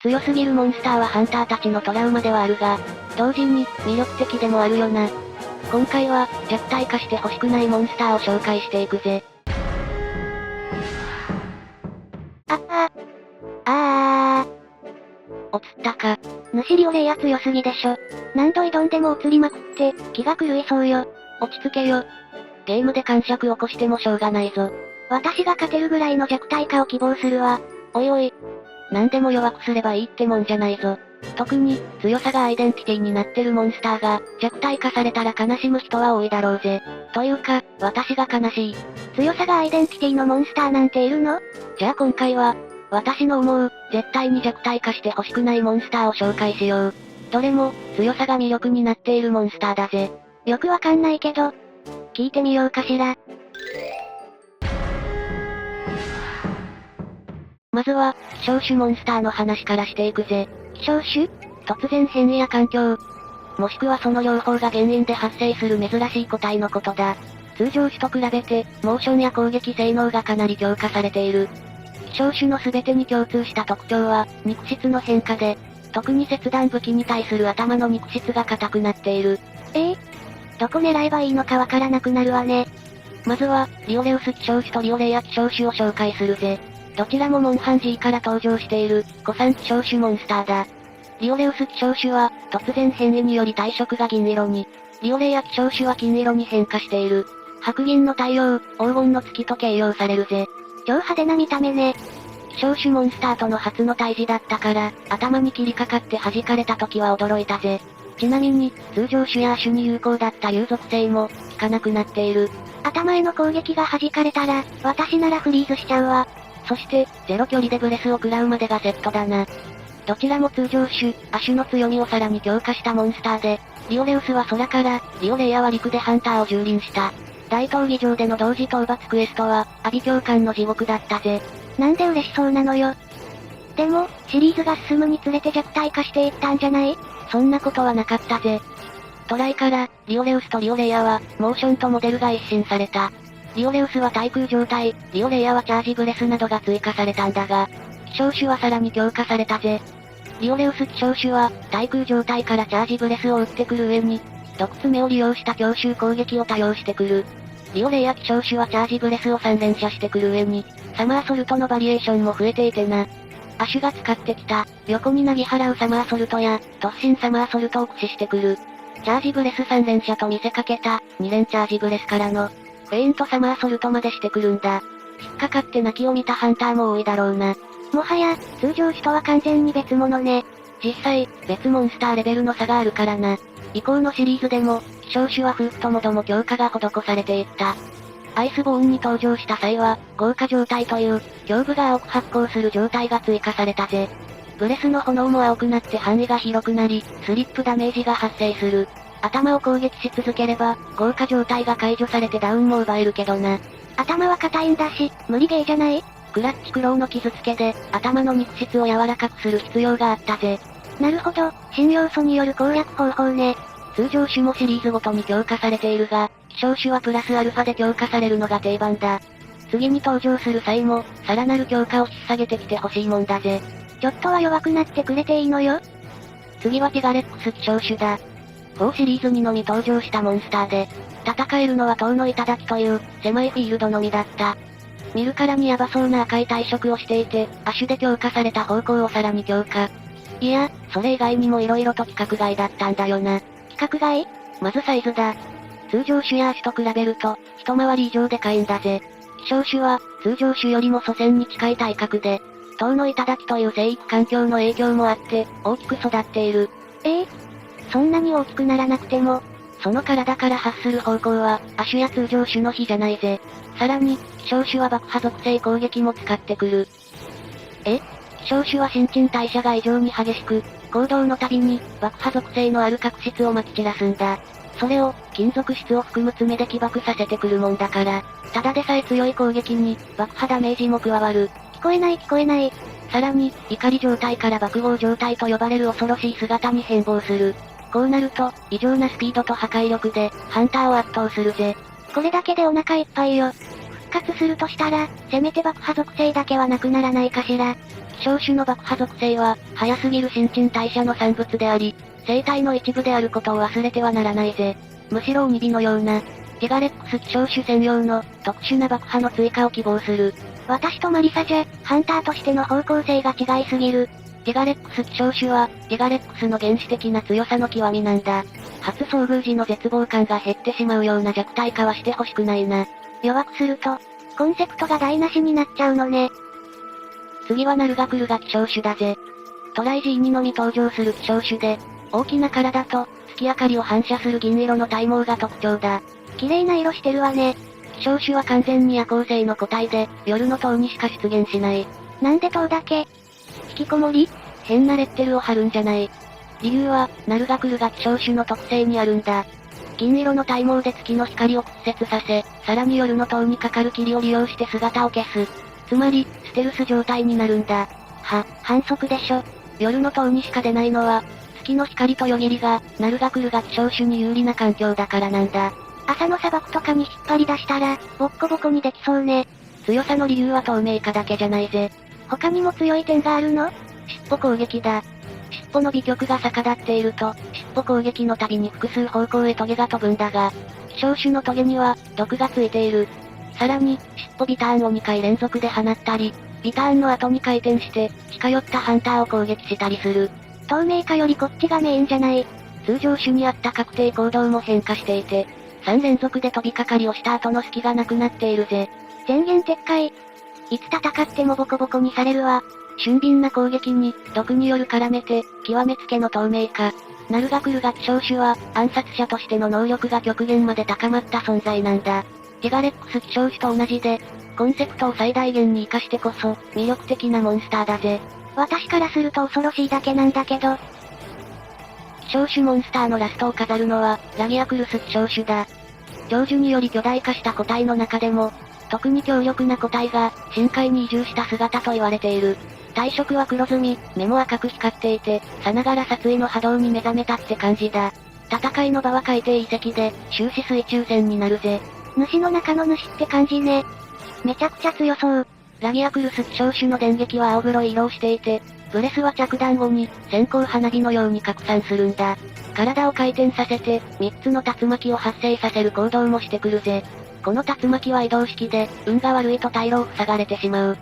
強すぎるモンスターはハンターたちのトラウマではあるが、同時に、魅力的でもあるよな。今回は、弱体化して欲しくないモンスターを紹介していくぜ。おつったか。主リオレイヤ強すぎでしょ。何度挑んでも映りまくって、気が狂いそうよ。落ち着けよ。ゲームで感触起こしてもしょうがないぞ。私が勝てるぐらいの弱体化を希望するわ。おいおい。何でも弱くすればいいってもんじゃないぞ。特に、強さがアイデンティティになってるモンスターが、弱体化されたら悲しむ人は多いだろうぜ。というか、私が悲しい。強さがアイデンティティのモンスターなんているの？じゃあ今回は、私の思う、絶対に弱体化して欲しくないモンスターを紹介しよう。どれも、強さが魅力になっているモンスターだぜ。よくわかんないけど、聞いてみようかしら。まずは、希少種モンスターの話からしていくぜ。希少種？突然変異や環境、もしくはその両方が原因で発生する珍しい個体のことだ。通常種と比べて、モーションや攻撃性能がかなり強化されている。希少種の全てに共通した特徴は、肉質の変化で、特に切断武器に対する頭の肉質が硬くなっている。どこ狙えばいいのかわからなくなるわね。まずは、リオレウス希少種とリオレイヤ希少種を紹介するぜ。どちらもモンハン G から登場している、古参希少種モンスターだ。リオレウス希少種は、突然変異により体色が銀色に、リオレイヤ希少種は金色に変化している。白銀の太陽、黄金の月と形容されるぜ。超派手な見た目ね。希少種モンスターとの初の対峙だったから、頭に切りかかって弾かれた時は驚いたぜ。ちなみに、通常種や種に有効だった有属性も、効かなくなっている。頭への攻撃が弾かれたら、私ならフリーズしちゃうわ。そして、ゼロ距離でブレスを食らうまでがセットだな。どちらも通常種、亜種の強みをさらに強化したモンスターで、リオレウスは空から、リオレイヤは陸でハンターを蹂躙した。大闘技場での同時討伐クエストは、阿鼻教官の地獄だったぜ。なんで嬉しそうなのよ。でも、シリーズが進むにつれて弱体化していったんじゃない？そんなことはなかったぜ。トライから、リオレウスとリオレイヤは、モーションとモデルが一新された。リオレウスは対空状態、リオレイヤはチャージブレスなどが追加されたんだが、希少種はさらに強化されたぜ。リオレウス希少種は、対空状態からチャージブレスを撃ってくる上に、毒爪を利用した強襲攻撃を多用してくる。リオレイヤ希少種はチャージブレスを3連射してくる上に、サマーソルトのバリエーションも増えていてな。亜種が使ってきた、横になぎ払うサマーソルトや、突進サマーソルトを駆使してくる。チャージブレス3連射と見せかけた、2連チャージブレスからの、フェイントサマーソルトまでしてくるんだ。引っかかって泣きを見たハンターも多いだろうな。もはや、通常種とは完全に別物ね。実際、別モンスターレベルの差があるからな。以降のシリーズでも、希少種は夫婦ともども強化が施されていった。アイスボーンに登場した際は、豪華状態という、胸部が青く発光する状態が追加されたぜ。ブレスの炎も青くなって範囲が広くなり、スリップダメージが発生する。頭を攻撃し続ければ、豪華状態が解除されてダウンも奪えるけどな。頭は硬いんだし、無理ゲーじゃない？クラッチクローの傷付けで、頭の肉質を柔らかくする必要があったぜ。なるほど、新要素による攻略方法ね。通常種もシリーズごとに強化されているが、希少種はプラスアルファで強化されるのが定番だ。次に登場する際も、さらなる強化を引っ提げてきてほしいもんだぜ。ちょっとは弱くなってくれていいのよ。次はティガレックス希少種だ。4シリーズにのみ登場したモンスターで、戦えるのは塔の頂という、狭いフィールドのみだった。見るからにヤバそうな赤い体色をしていて、亜種で強化された方向をさらに強化。いや、それ以外にも色々と規格外だったんだよな。規格外？まずサイズだ。通常種や亜種と比べると、一回り以上でかいんだぜ。希少種は、通常種よりも祖先に近い体格で、塔の頂という生育環境の影響もあって、大きく育っている。そんなに大きくならなくても、その体から発する方向は、亜種や通常種の比じゃないぜ。さらに、希少種は爆破属性攻撃も使ってくる。希少種は新陳代謝が異常に激しく、行動のたびに、爆破属性のある核質を撒き散らすんだ。それを、金属質を含む爪で起爆させてくるもんだから、ただでさえ強い攻撃に、爆破ダメージも加わる。聞こえない聞こえない。さらに、怒り状態から爆豪状態と呼ばれる恐ろしい姿に変貌する。こうなると、異常なスピードと破壊力で、ハンターを圧倒するぜ。これだけでお腹いっぱいよ。復活するとしたら、せめて爆破属性だけはなくならないかしら。希希少種の爆破属性は、早すぎる新陳代謝の産物であり、生態の一部であることを忘れてはならないぜ。むしろ鬼火のような、ジガレックス希少種専用の、特殊な爆破の追加を希望する。私とマリサじゃ、ハンターとしての方向性が違いすぎる。ジガレックス希少種は、ジガレックスの原始的な強さの極みなんだ。初遭遇時の絶望感が減ってしまうような弱体化はしてほしくないな。弱くすると、コンセプトが台無しになっちゃうのね。次はナルガクルガ希少種だぜ。トライ G にのみ登場する希少種で、大きな体と、月明かりを反射する銀色の体毛が特徴だ。綺麗な色してるわね。希少種は完全に夜行性の個体で、夜の塔にしか出現しない。なんで塔だけ？引きこもり？変なレッテルを貼るんじゃない。理由は、ナルガクルガ希少種の特性にあるんだ。銀色の体毛で月の光を屈折させ、さらに夜の塔にかかる霧を利用して姿を消す。つまり、ステルス状態になるんだ。反則でしょ。夜の塔にしか出ないのは、月の光と夜霧が、ナルガクルガ希少種に有利な環境だからなんだ。朝の砂漠とかに引っ張り出したら、ボッコボコにできそうね。強さの理由は透明化だけじゃないぜ。他にも強い点があるの？尻尾攻撃だ。尻尾の尾翼が逆立っていると、尻尾攻撃のたびに複数方向へトゲが飛ぶんだが、希少種のトゲには、毒がついている。さらに、尻尾ビターンを2回連続で放ったり、ビターンの後に回転して、近寄ったハンターを攻撃したりする。透明化よりこっちがメインじゃない。通常種に合った確定行動も変化していて、3連続で飛びかかりをした後の隙がなくなっているぜ。前言撤回。いつ戦ってもボコボコにされるわ。俊敏な攻撃に、毒による絡めて、極めつけの透明化。ナルガクルガ希少種は、暗殺者としての能力が極限まで高まった存在なんだ。ジガレックス希少種と同じで、コンセプトを最大限に活かしてこそ、魅力的なモンスターだぜ。私からすると恐ろしいだけなんだけど。希少種モンスターのラストを飾るのは、ラギアクルス希少種だ。長寿により巨大化した個体の中でも、特に強力な個体が、深海に移住した姿と言われている。体色は黒ずみ、目も赤く光っていて、さながら殺意の波動に目覚めたって感じだ。戦いの場は海底遺跡で、終始水中戦になるぜ。主の中の主って感じね。めちゃくちゃ強そう。ラギアクルス希少種の電撃は青黒い色をしていて、ブレスは着弾後に、線香花火のように拡散するんだ。体を回転させて、3つの竜巻を発生させる行動もしてくるぜ。この竜巻は移動式で、運が悪いと退路を塞がれてしまう。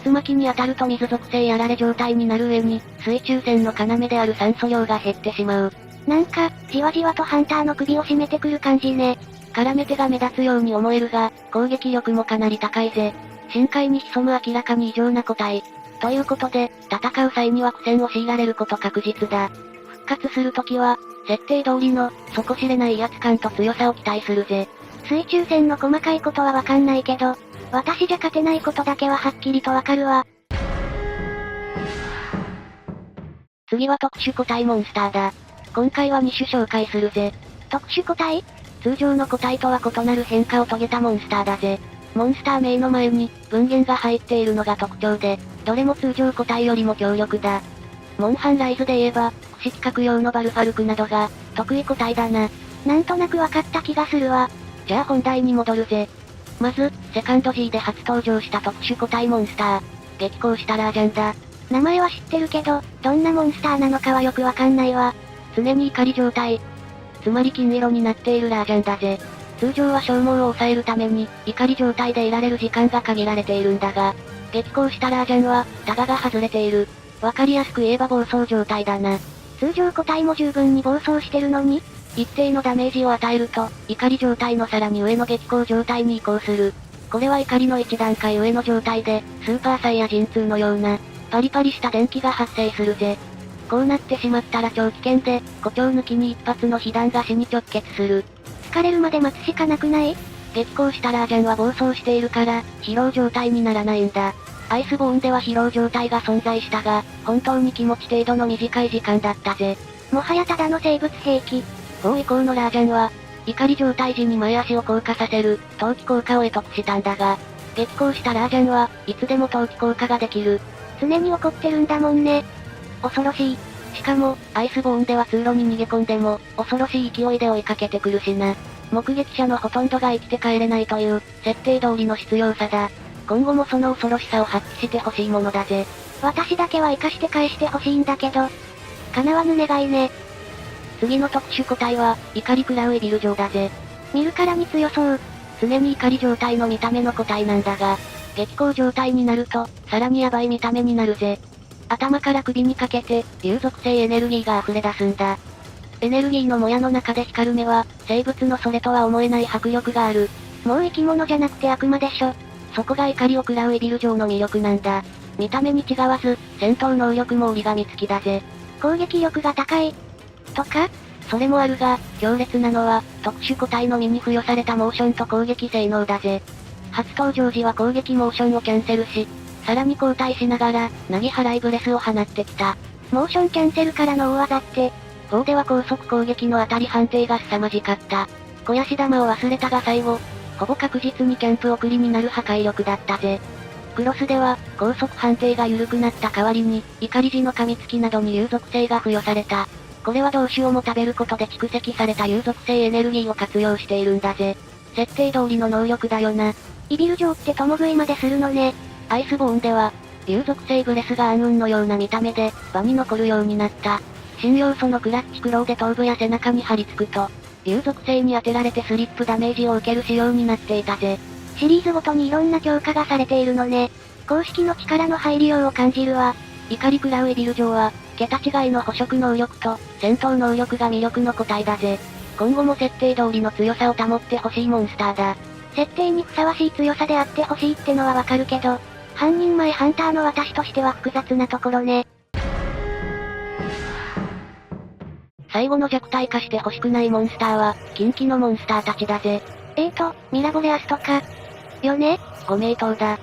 竜巻に当たると水属性やられ状態になる上に、水中戦の要である酸素量が減ってしまう。なんか、じわじわとハンターの首を絞めてくる感じね。絡め手が目立つように思えるが、攻撃力もかなり高いぜ。深海に潜む明らかに異常な個体。ということで、戦う際には苦戦を強いられること確実だ。復活するときは、設定通りの、底知れない威圧感と強さを期待するぜ。水中戦の細かいことはわかんないけど、私じゃ勝てないことだけははっきりとわかるわ。次は特殊個体モンスターだ。今回は2種紹介するぜ。特殊個体？通常の個体とは異なる変化を遂げたモンスターだぜ。モンスター名の前に、文言が入っているのが特徴で、どれも通常個体よりも強力だ。モンハンライズで言えば、不死規格用のバルファルクなどが、得意個体だな。なんとなくわかった気がするわ。じゃあ本題に戻るぜ。まず、セカンド G で初登場した特殊個体モンスター。激高したラージャンだ。名前は知ってるけど、どんなモンスターなのかはよくわかんないわ。常に怒り状態。つまり金色になっているラージャンだぜ。通常は消耗を抑えるために、怒り状態でいられる時間が限られているんだが、激高したラージャンは、タガが外れている。わかりやすく言えば暴走状態だな。通常個体も十分に暴走してるのに？一定のダメージを与えると、怒り状態のさらに上の激高状態に移行する。これは怒りの一段階上の状態で、スーパーサイヤ人2のような、パリパリした電気が発生するぜ。こうなってしまったら超危険で、誇張抜きに一発の被弾が死に直結する。疲れるまで待つしかなくない？激高したラージャンは暴走しているから、疲労状態にならないんだ。アイスボーンでは疲労状態が存在したが、本当に気持ち程度の短い時間だったぜ。もはやただの生物兵器。4以降のラージャンは、怒り状態時に前足を降下させる、投機効果を得得したんだが、激高したラージャンはいつでも投機効果ができる。常に怒ってるんだもんね。恐ろしい。しかも、アイスボーンでは通路に逃げ込んでも、恐ろしい勢いで追いかけてくるしな。目撃者のほとんどが生きて帰れないという、設定通りの執拗さだ。今後もその恐ろしさを発揮してほしいものだぜ。私だけは生かして返してほしいんだけど。叶わぬ願いね。次の特殊個体は、怒り食らうエビル嬢だぜ。見るからに強そう。常に怒り状態の見た目の個体なんだが、激高状態になると、さらにヤバい見た目になるぜ。頭から首にかけて、有属性エネルギーが溢れ出すんだ。エネルギーのもやの中で光る目は、生物のそれとは思えない迫力がある。もう生き物じゃなくて悪魔でしょ。そこが怒りを食らうエビル嬢の魅力なんだ。見た目に違わず、戦闘能力も折り紙付きだぜ。攻撃力が高い。とか？それもあるが、強烈なのは、特殊個体の身に付与されたモーションと攻撃性能だぜ。初登場時は攻撃モーションをキャンセルし、さらに交代しながら、なぎ払いブレスを放ってきた。モーションキャンセルからの大技って、4では高速攻撃の当たり判定が凄まじかった。肥やし玉を忘れたが最後、ほぼ確実にキャンプ送りになる破壊力だったぜ。クロスでは、高速判定が緩くなった代わりに、怒り時の噛みつきなどに有属性が付与された。これは同種をも食べることで蓄積された有属性エネルギーを活用しているんだぜ。設定通りの能力だよな。イビル嬢って共食いまでするのね。アイスボーンでは、有属性ブレスが暗雲のような見た目で、場に残るようになった。新要素のクラッチクローで頭部や背中に張り付くと、有属性に当てられてスリップダメージを受ける仕様になっていたぜ。シリーズごとにいろんな強化がされているのね。公式の力の入りようを感じるわ。怒り食らうエビル嬢は、桁違いの捕食能力と、戦闘能力が魅力の個体だぜ。今後も設定通りの強さを保ってほしいモンスターだ。設定にふさわしい強さであってほしいってのはわかるけど、半人前ハンターの私としては複雑なところね。最後の弱体化して欲しくないモンスターは、近畿のモンスターたちだぜ。ミラボレアスとか。よね？ご名答だ。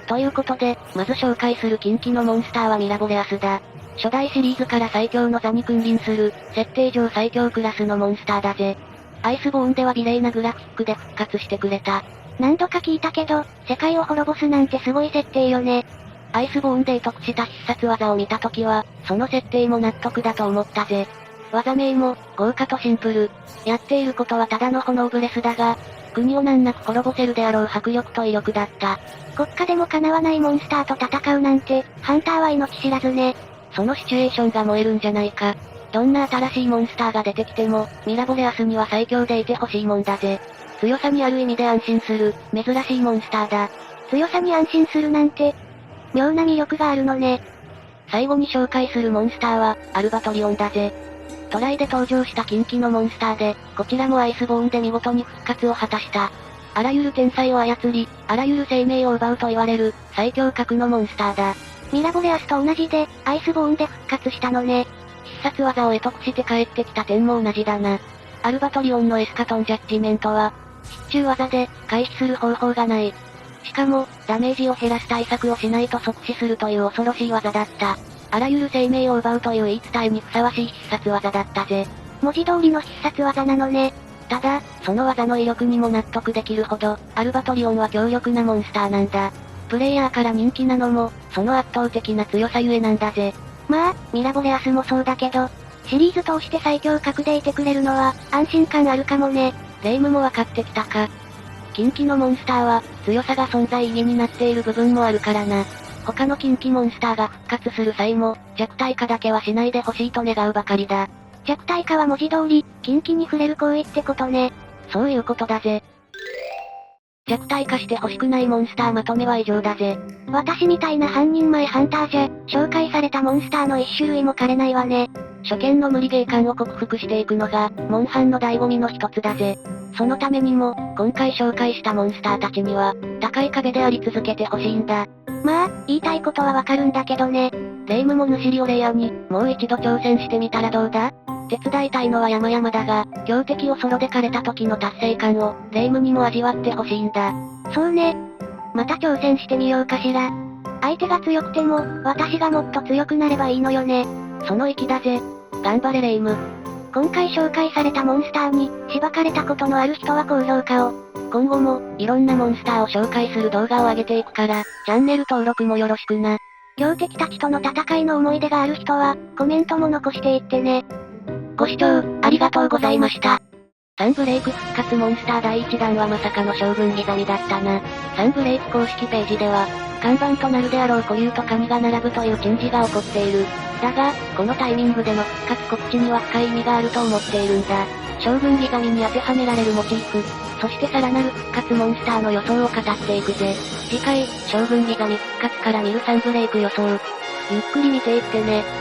ということで、まず紹介する近畿のモンスターはミラボレアスだ。初代シリーズから最強の座に君臨する、設定上最強クラスのモンスターだぜ。アイスボーンでは美麗なグラフィックで復活してくれた。何度か聞いたけど、世界を滅ぼすなんてすごい設定よね。アイスボーンで得した必殺技を見たときは、その設定も納得だと思ったぜ。技名も、豪華とシンプル。やっていることはただの炎ブレスだが、国を難なく滅ぼせるであろう迫力と威力だった。国家でも叶わないモンスターと戦うなんて、ハンターは命知らずね。そのシチュエーションが燃えるんじゃないか。どんな新しいモンスターが出てきても、ミラボレアスには最強でいてほしいもんだぜ。強さにある意味で安心する、珍しいモンスターだ。強さに安心するなんて、妙な魅力があるのね。最後に紹介するモンスターは、アルバトリオンだぜ。トライで登場した近畿のモンスターで、こちらもアイスボーンで見事に復活を果たした。あらゆる天才を操り、あらゆる生命を奪うと言われる、最強格のモンスターだ。ミラボレアスと同じで、アイスボーンで復活したのね。必殺技を得得して帰ってきた点も同じだな。アルバトリオンのエスカトンジャッジメントは、必中技で、回避する方法がない。しかも、ダメージを減らす対策をしないと即死するという恐ろしい技だった。あらゆる生命を奪うという言い伝えにふさわしい必殺技だったぜ。文字通りの必殺技なのね。ただ、その技の威力にも納得できるほど、アルバトリオンは強力なモンスターなんだ。プレイヤーから人気なのも、その圧倒的な強さゆえなんだぜ。まあ、ミラボレアスもそうだけど、シリーズ通して最強格でいてくれるのは、安心感あるかもね。霊夢も分かってきたか。近畿のモンスターは、強さが存在意義になっている部分もあるからな。他の近畿モンスターが復活する際も、弱体化だけはしないでほしいと願うばかりだ。弱体化は文字通り、近畿に触れる行為ってことね。そういうことだぜ。弱体化して欲しくないモンスターまとめは以上だぜ。私みたいな半人前ハンターじゃ、紹介されたモンスターの一種類も枯れないわね。初見の無理ゲー感を克服していくのが、モンハンの醍醐味の一つだぜ。そのためにも、今回紹介したモンスターたちには、高い壁であり続けてほしいんだ。まあ、言いたいことはわかるんだけどね。霊夢もヌシリオレイヤに、もう一度挑戦してみたらどうだ？手伝いたいのは山々だが、強敵をソロで狩れた時の達成感を、霊夢にも味わってほしいんだ。そうね。また挑戦してみようかしら。相手が強くても、私がもっと強くなればいいのよね。その域だぜ。頑張れ霊夢。今回紹介されたモンスターに、しばかれたことのある人は高評価を。今後も、いろんなモンスターを紹介する動画を上げていくから、チャンネル登録もよろしくな。強敵たちとの戦いの思い出がある人は、コメントも残していってね。ご視聴、ありがとうございました。サンブレイク復活モンスター第1弾はまさかの将軍刻みだったな。サンブレイク公式ページでは、看板となるであろう古竜と神が並ぶという珍事が起こっている。だが、このタイミングでの復活告知には深い意味があると思っているんだ。将軍刻みに当てはめられるモチーフ、そしてさらなる復活モンスターの予想を語っていくぜ。次回、将軍刻み復活から見るサンブレイク予想。ゆっくり見ていってね。